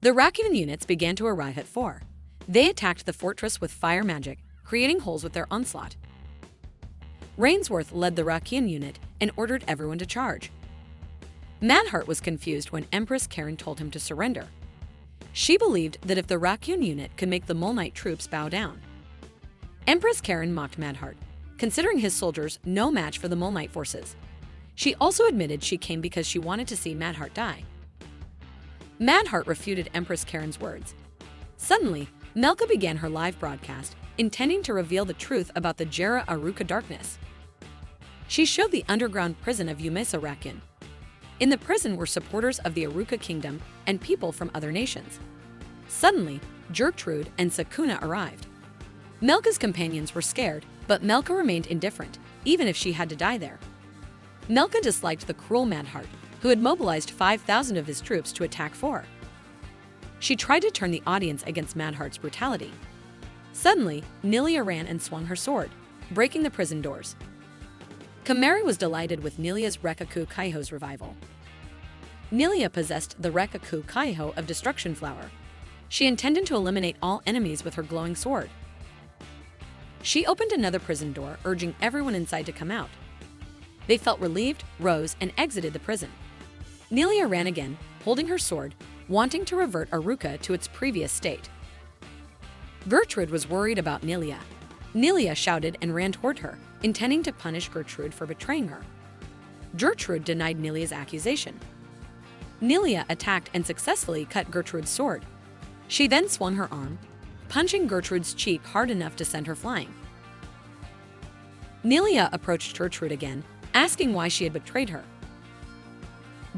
The raccoon units began to arrive at 4. They attacked the fortress with fire magic, creating holes with their onslaught. Rainsworth led the raccoon unit and ordered everyone to charge. Madheart was confused when Empress Karen told him to surrender. She believed that if the raccoon unit could make the Mole Knight troops bow down. Empress Karen mocked Madheart, considering his soldiers no match for the Mole Knight forces. She also admitted she came because she wanted to see Madheart die. Madheart refuted Empress Karen's words. Suddenly, Melka began her live broadcast, intending to reveal the truth about the Jera Aruka darkness. She showed the underground prison of Umesa Raccoon. In the prison were supporters of the Aruka kingdom and people from other nations. Suddenly, Gertrude and Sakuna arrived. Melka's companions were scared, but Melka remained indifferent, even if she had to die there. Melka disliked the cruel Madheart, who had mobilized 5,000 of his troops to attack 4. She tried to turn the audience against Madheart's brutality. Suddenly, Nilia ran and swung her sword, breaking the prison doors. Kamari was delighted with Nilia's Rekaku Kaiho's revival. Nilia possessed the Rekaku Kaiho of Destruction Flower. She intended to eliminate all enemies with her glowing sword. She opened another prison door, urging everyone inside to come out. They felt relieved, rose, and exited the prison. Nilia ran again, holding her sword, wanting to revert Aruka to its previous state. Gertrude was worried about Nilia. Nilia shouted and ran toward her, intending to punish Gertrude for betraying her. Gertrude denied Nilia's accusation. Nilia attacked and successfully cut Gertrude's sword. She then swung her arm, punching Gertrude's cheek hard enough to send her flying. Nilia approached Gertrude again, asking why she had betrayed her.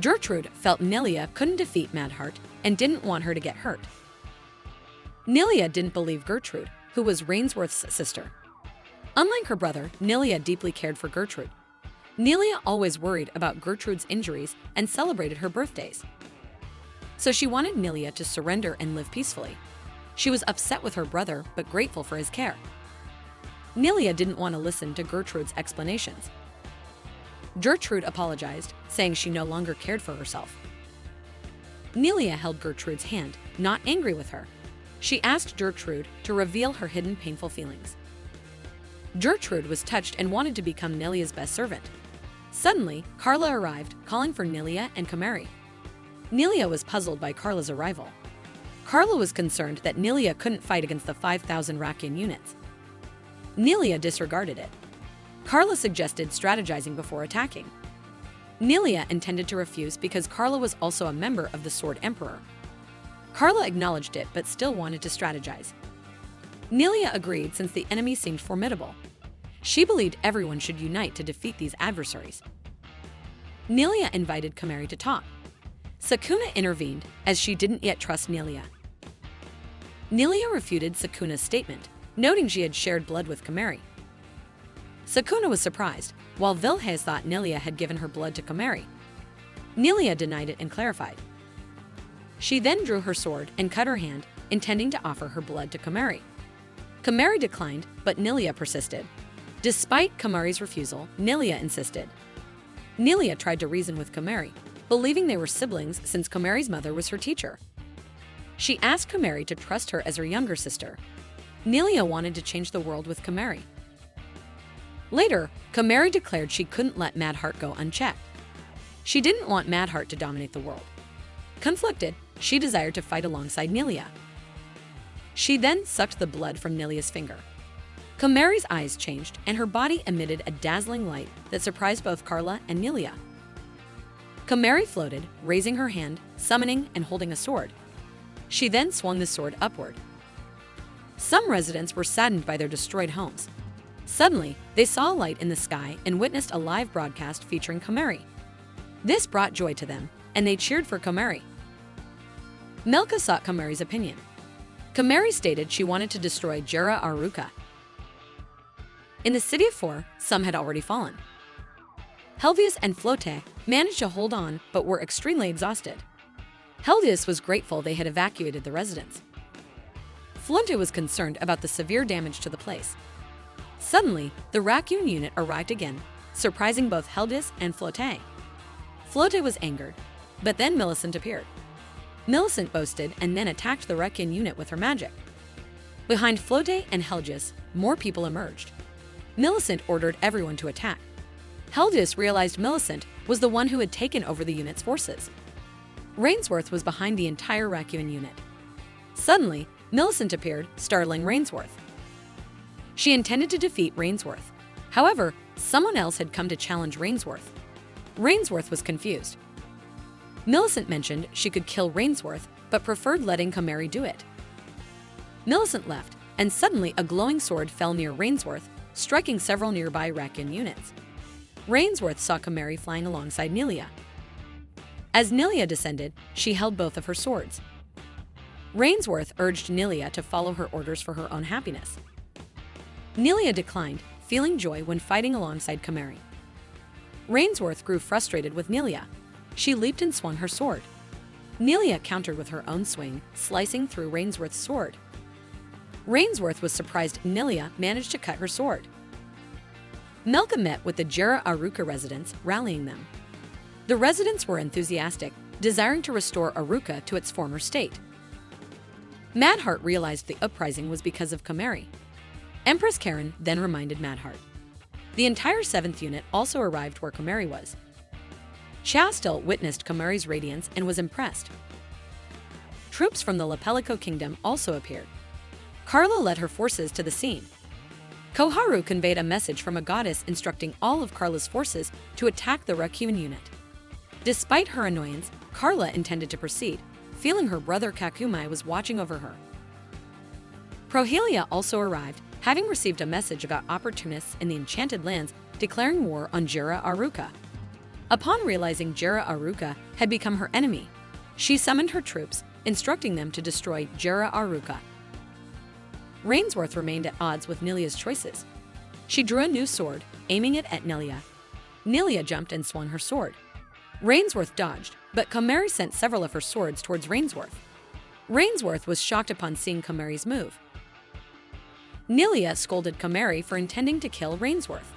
Gertrude felt Nilia couldn't defeat Madheart and didn't want her to get hurt. Nilia didn't believe Gertrude, who was Rainsworth's sister. Unlike her brother, Nilia deeply cared for Gertrude. Nilia always worried about Gertrude's injuries and celebrated her birthdays. So she wanted Nilia to surrender and live peacefully. She was upset with her brother, but grateful for his care. Nilia didn't want to listen to Gertrude's explanations. Gertrude apologized, saying she no longer cared for herself. Nilia held Gertrude's hand, not angry with her. She asked Gertrude to reveal her hidden painful feelings. Gertrude was touched and wanted to become Nilia's best servant. Suddenly, Carla arrived, calling for Nilia and Kamari. Nilia was puzzled by Carla's arrival. Carla was concerned that Nilia couldn't fight against the 5,000 Raccoon units. Nilia disregarded it. Carla suggested strategizing before attacking. Nilia intended to refuse because Carla was also a member of the Sword Emperor. Carla acknowledged it but still wanted to strategize. Nilia agreed since the enemy seemed formidable. She believed everyone should unite to defeat these adversaries. Nilia invited Kamari to talk. Sakuna intervened as she didn't yet trust Nilia. Nilia refuted Sakuna's statement, noting she had shared blood with Kamari. Sakuna was surprised, while Vilhes thought Nilia had given her blood to Kamari. Nilia denied it and clarified. She then drew her sword and cut her hand, intending to offer her blood to Kamari. Kamari declined, but Nilia persisted. Despite Kamari's refusal, Nilia insisted. Nilia tried to reason with Kamari, believing they were siblings since Kamari's mother was her teacher. She asked Kamari to trust her as her younger sister. Nilia wanted to change the world with Kamari. Later, Kamari declared she couldn't let Madheart go unchecked. She didn't want Madheart to dominate the world. Conflicted, she desired to fight alongside Nilia. She then sucked the blood from Nilia's finger. Kamari's eyes changed and her body emitted a dazzling light that surprised both Carla and Nilia. Kamari floated, raising her hand, summoning and holding a sword. She then swung the sword upward. Some residents were saddened by their destroyed homes. Suddenly, they saw a light in the sky and witnessed a live broadcast featuring Kamari. This brought joy to them, and they cheered for Kamari. Melka sought Kamari's opinion. Kamari stated she wanted to destroy Jera Aruka. In the city of 4, some had already fallen. Helvius and Flote managed to hold on but were extremely exhausted. Helvius was grateful they had evacuated the residents. Flote was concerned about the severe damage to the place. Suddenly, the Raccoon unit arrived again, surprising both Helvius and Flote. Flote was angered, but then Millicent appeared. Millicent boasted and then attacked the Requiem unit with her magic. Behind Flote and Helgis, more people emerged. Millicent ordered everyone to attack. Helgis realized Millicent was the one who had taken over the unit's forces. Rainsworth was behind the entire Requiem unit. Suddenly, Millicent appeared, startling Rainsworth. She intended to defeat Rainsworth. However, someone else had come to challenge Rainsworth. Rainsworth was confused. Millicent mentioned she could kill Rainsworth, but preferred letting Kamari do it. Millicent left, and suddenly a glowing sword fell near Rainsworth, striking several nearby Requiem units. Rainsworth saw Kamari flying alongside Nelia. As Nelia descended, she held both of her swords. Rainsworth urged Nelia to follow her orders for her own happiness. Nelia declined, feeling joy when fighting alongside Kamari. Rainsworth grew frustrated with Nelia. She leaped and swung her sword. Nelia countered with her own swing, slicing through Rainsworth's sword. Rainsworth was surprised Nelia managed to cut her sword. Melka met with the Jera Aruka residents, rallying them. The residents were enthusiastic, desiring to restore Aruka to its former state. Madheart realized the uprising was because of Kamari. Empress Karen then reminded Madheart. The entire 7th unit also arrived where Kamari was. Chastel witnessed Kamari's radiance and was impressed. Troops from the Lepelico kingdom also appeared. Carla led her forces to the scene. Koharu conveyed a message from a goddess instructing all of Carla's forces to attack the Requiem unit. Despite her annoyance, Carla intended to proceed, feeling her brother Kakumai was watching over her. Prohelia also arrived, having received a message about opportunists in the Enchanted Lands declaring war on Jera Aruka. Upon realizing Jera Aruka had become her enemy, she summoned her troops, instructing them to destroy Jera Aruka. Rainsworth remained at odds with Nelia's choices. She drew a new sword, aiming it at Nelia. Nelia jumped and swung her sword. Rainsworth dodged, but Kamari sent several of her swords towards Rainsworth. Rainsworth was shocked upon seeing Kamari's move. Nelia scolded Kamari for intending to kill Rainsworth.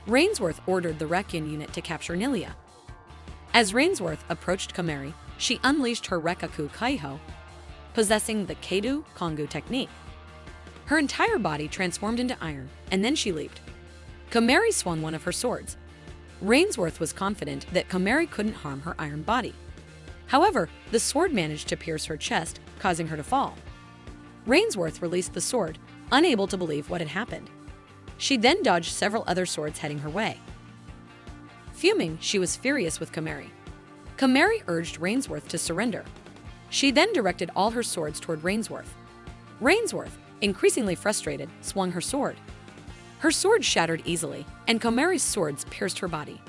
Rainsworth ordered the Requiem unit to capture Nelia. As Rainsworth approached Kamari, she unleashed her Rekaku Kaiho, possessing the Keidu Kongu technique. Her entire body transformed into iron, and then she leaped. Kamari swung one of her swords. Rainsworth was confident that Kamari couldn't harm her iron body. However, the sword managed to pierce her chest, causing her to fall. Rainsworth released the sword, unable to believe what had happened. She then dodged several other swords heading her way. Fuming, she was furious with Kamari. Kamari urged Rainsworth to surrender. She then directed all her swords toward Rainsworth. Rainsworth, increasingly frustrated, swung her sword. Her sword shattered easily, and Kamari's swords pierced her body.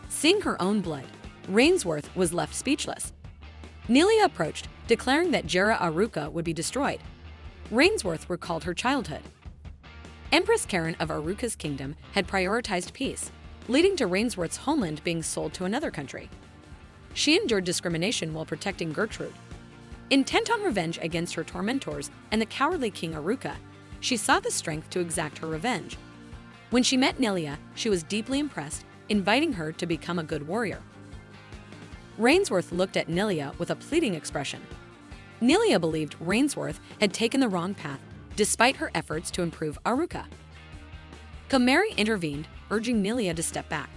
Seeing her own blood, Rainsworth was left speechless. Nelia approached, declaring that Jera Aruka would be destroyed. Rainsworth recalled her childhood. Empress Karen of Aruka's kingdom had prioritized peace, leading to Rainsworth's homeland being sold to another country. She endured discrimination while protecting Gertrude. Intent on revenge against her tormentors and the cowardly King Aruka, she saw the strength to exact her revenge. When she met Nelia, she was deeply impressed, inviting her to become a good warrior. Rainsworth looked at Nelia with a pleading expression. Nelia believed Rainsworth had taken the wrong path, despite her efforts to improve Aruka. Kamari intervened, urging Nelia to step back.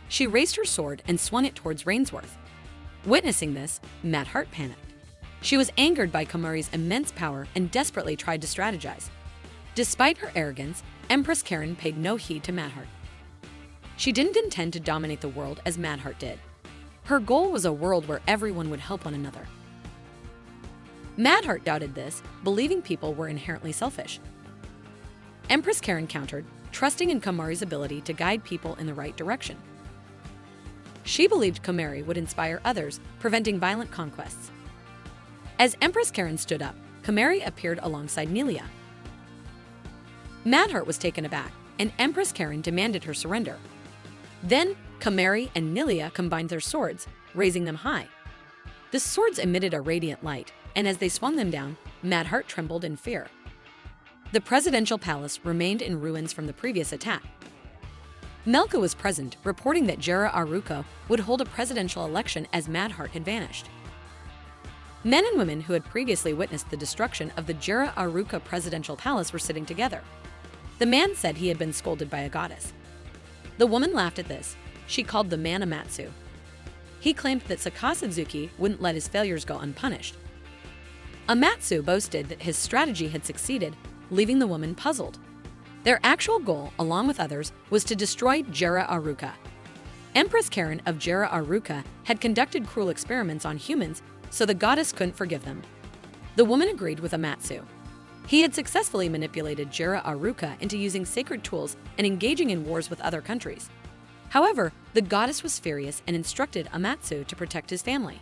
She raised her sword and swung it towards Rainsworth. Witnessing this, Madheart panicked. She was angered by Kamari's immense power and desperately tried to strategize. Despite her arrogance, Empress Karen paid no heed to Madheart. She didn't intend to dominate the world as Madheart did. Her goal was a world where everyone would help one another. Madheart doubted this, believing people were inherently selfish. Empress Karen countered, trusting in Kamari's ability to guide people in the right direction. She believed Kamari would inspire others, preventing violent conquests. As Empress Karen stood up, Kamari appeared alongside Nelia. Madheart was taken aback, and Empress Karen demanded her surrender. Then, Kamari and Nelia combined their swords, raising them high. The swords emitted a radiant light, and as they swung them down, Madheart trembled in fear. The presidential palace remained in ruins from the previous attack. Melka was present, reporting that Jera Aruka would hold a presidential election as Madheart had vanished. Men and women who had previously witnessed the destruction of the Jera Aruka presidential palace were sitting together. The man said he had been scolded by a goddess. The woman laughed at this. She called the man Amatsu. He claimed that Sakasadzuki wouldn't let his failures go unpunished. Amatsu boasted that his strategy had succeeded, leaving the woman puzzled. Their actual goal, along with others, was to destroy Jera Aruka. Empress Karen of Jera Aruka had conducted cruel experiments on humans, so the goddess couldn't forgive them. The woman agreed with Amatsu. He had successfully manipulated Jera Aruka into using sacred tools and engaging in wars with other countries. However, the goddess was furious and instructed Amatsu to protect his family.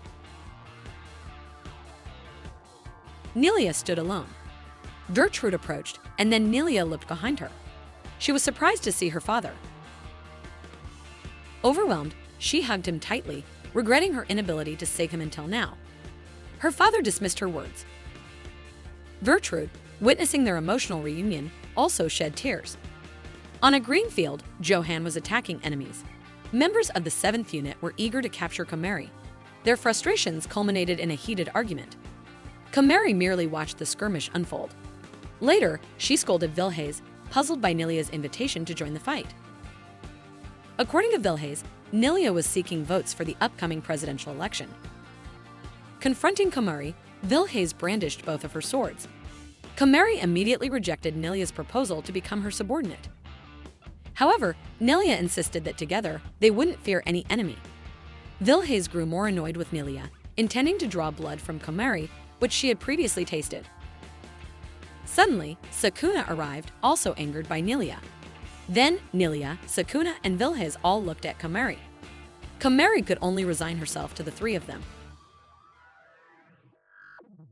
Nelia stood alone. Gertrude approached, and then Nelia looked behind her. She was surprised to see her father. Overwhelmed, she hugged him tightly, regretting her inability to save him until now. Her father dismissed her words. Gertrude, witnessing their emotional reunion, also shed tears. On a green field, Johan was attacking enemies. Members of the 7th unit were eager to capture Kamari. Their frustrations culminated in a heated argument. Kamari merely watched the skirmish unfold. Later, she scolded Vilhays, puzzled by Nilia's invitation to join the fight. According to Vilhays, Nelia was seeking votes for the upcoming presidential election. Confronting Kamari, Vilhays brandished both of her swords. Kamari immediately rejected Nilia's proposal to become her subordinate. However, Nelia insisted that together, they wouldn't fear any enemy. Vilhays grew more annoyed with Nelia, intending to draw blood from Kamari, which she had previously tasted. Suddenly, Sakuna arrived, also angered by Nelia. Then, Nelia, Sakuna, and Vilhays all looked at Kamari. Kamari could only resign herself to the three of them.